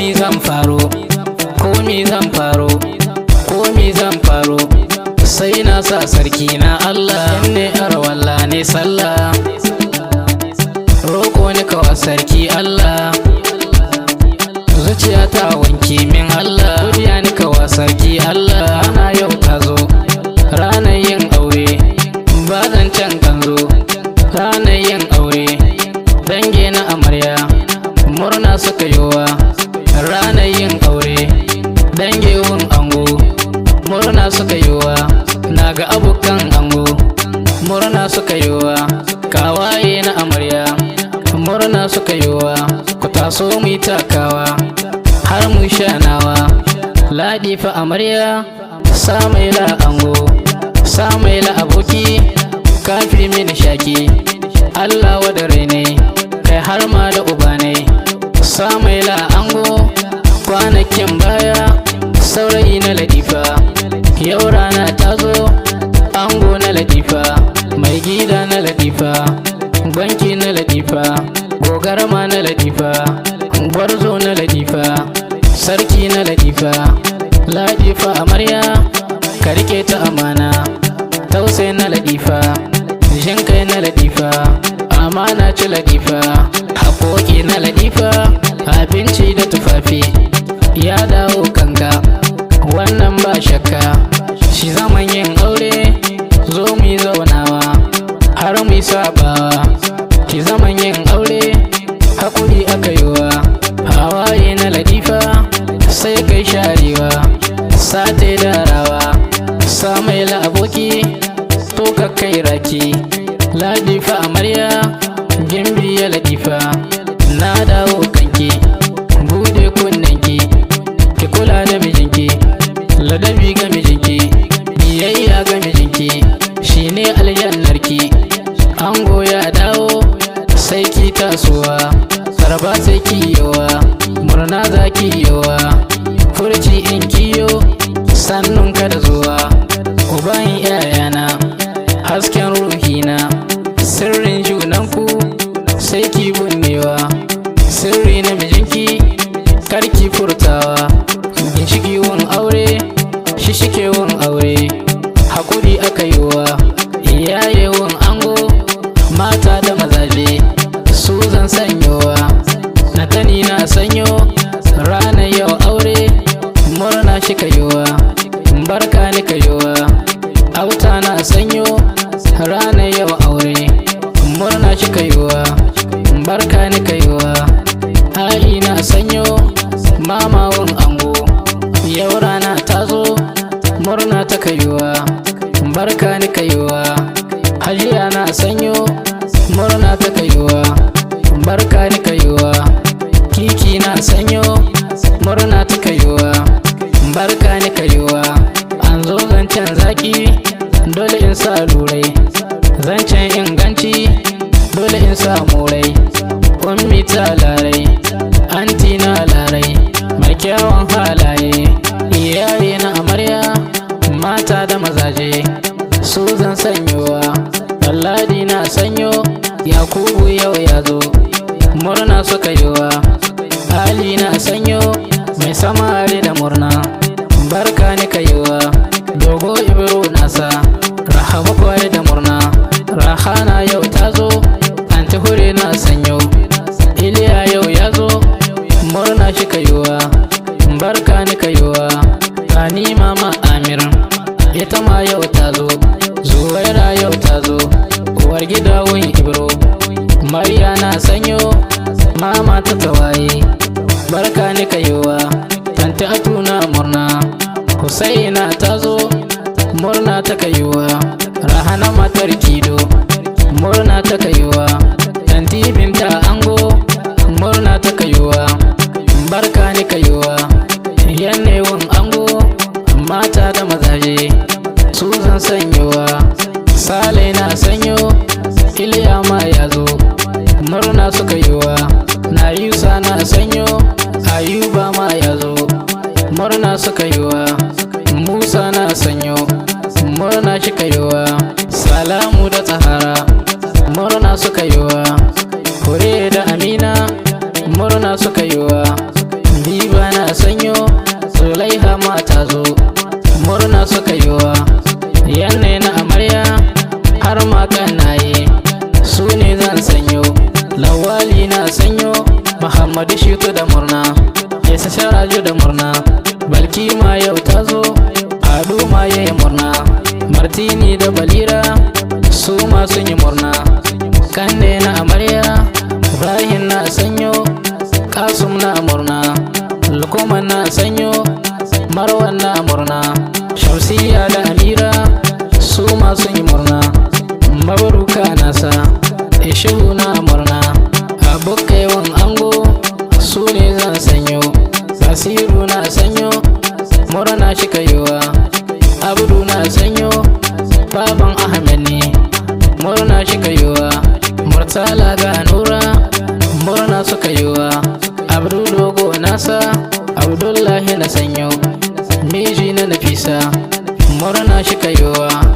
komi zan faro, komi zan faro, komi zan faro, sai na sa sarki na Allah ne arwalla ne sallah, roko ni kawa sarki Allah, zuciya ta wanke min Allah, godiya ni kawa sarki Allah. Ana yau ta zo ranar yin aure, ba zan can kanzo ranar yin aure, dange na amarya murna suka yiwa ranar yin aure, dange wun ango murna suka yiwa, naga abokan ango murna suka yiwa, kawaye na amarya murna suka yiwa, ku taso mu takawa har mu shanawa, ladifa amarya samaila ango samaila aboki kafi mini shaki, Allah wadare ne kai har ma da uba ne, samaila ango kwanakin baya saurayi na ladifa, yau rana ta zo ango na ladifa, mai gida na ladifa, banki na ladifa, gogarma na ladifa, gwarzo na ladifa, sarki na ladifa, ladifa amarya ka rike ta amana, tausai na ladifa, jinkai na ladifa, amana ci ladifa, haƙoƙi na ladifa, abinci da tufafi ya dawo kanka, wannan ba shakka, shi zaman yin aure zo mu yi zaunawa har mu yi sabawa, shi zaman yin aure hakuri aka yiwa, hawaye na ladifa sai kai sharewa, sate darawa, samaila aboki to ka kai raki, ladifa amarya gimbi ya ladifa, na dawo kanki bude kunnanki, ki kula da mijinki, ladabi ga mijinki, biyayya ga mijinki, shine aljannarki, ango ya dawo sai ki tasowa, sarba sai ki yawa, murna za ki yawa, furci in kiyo sannun ka da zuwa, uban yayana hasken ruhina, sirrin junanku sai ki bunnewa, sirri na mijinki karki furtawa, ginshiki wun aure shi shike wun aure, hakuri aka yiwa, iyaye wun ango mata da mazaje su zan sanyowa, na tani na sanyo ranar yau aure murna shi ka yiwa, barka ni ka yiwa, auta na sanyo ranar yau aure murna shi ka yiwa, barka ni ka yiwa, ai na sanyo mama wun ango, yau rana ta zo murna ta ka yiwa, barka ni ka yiwa, hajiya na sanyo murna ta ka yiwa, barka ni ka yiwa, kiki na sanyo murna ta ka yiwa, barka ni ka yiwa, an zo zancen zaki dole in sa lurai, zancen inganci dole in sa murai, ummi ta larai, anti na larai, mai kyawun halaye, iyaye na amarya mata da mazaje su zan sanyowa, Alladi na sanyo, Yakubu yau ya zo murna suka yiwa, Ali na sanyo mai samari da murna, barka ni ka yiwa, dogo ibro nasa rahama kwari da murna, rahana yau ta zo anti hure na sanyo, Iliya yau ya zo murna shi ka yiwa, barka ni ka yiwa, Rani mama Amir ita ma yau ta zo, Zuwaira yau ta zo, uwar gida wun ibro, Mariya na sanyo mama ta tawaye, barka ni ka yiwa, tanti atuna murna, Husaina ta zo murna ta ka yiwa, Rahana matar kido murna ta ka yiwa, tanti binta ango zan sanyo, Lawali na sanyo, Muhammadu Shitu da murna, Isa Sharaju da murna, Balki ma yau ta zo, Ado ma yayi murna, Martini da Balira su ma sun yi murna, Kande na amarya, Ibrahim na sanyo, Kasum na murna, Lukman na sanyo, Marwan na murna, Shamsiya da Amira su ma sun yi murna, Mabaruka nasa, Ishu na murna, Abokaiwan ango su ne zan sanyo, Basiru na sanyo, murna shi kaiwa, Abdu na sanyo, baban Ahmed ne, murna shi kaiwa, Murtala ga Nura, murna su kaiwa, Abdu Dogo nasa, Abdullahi na sanyo, miji na Nafisa, murna shi kaiwa.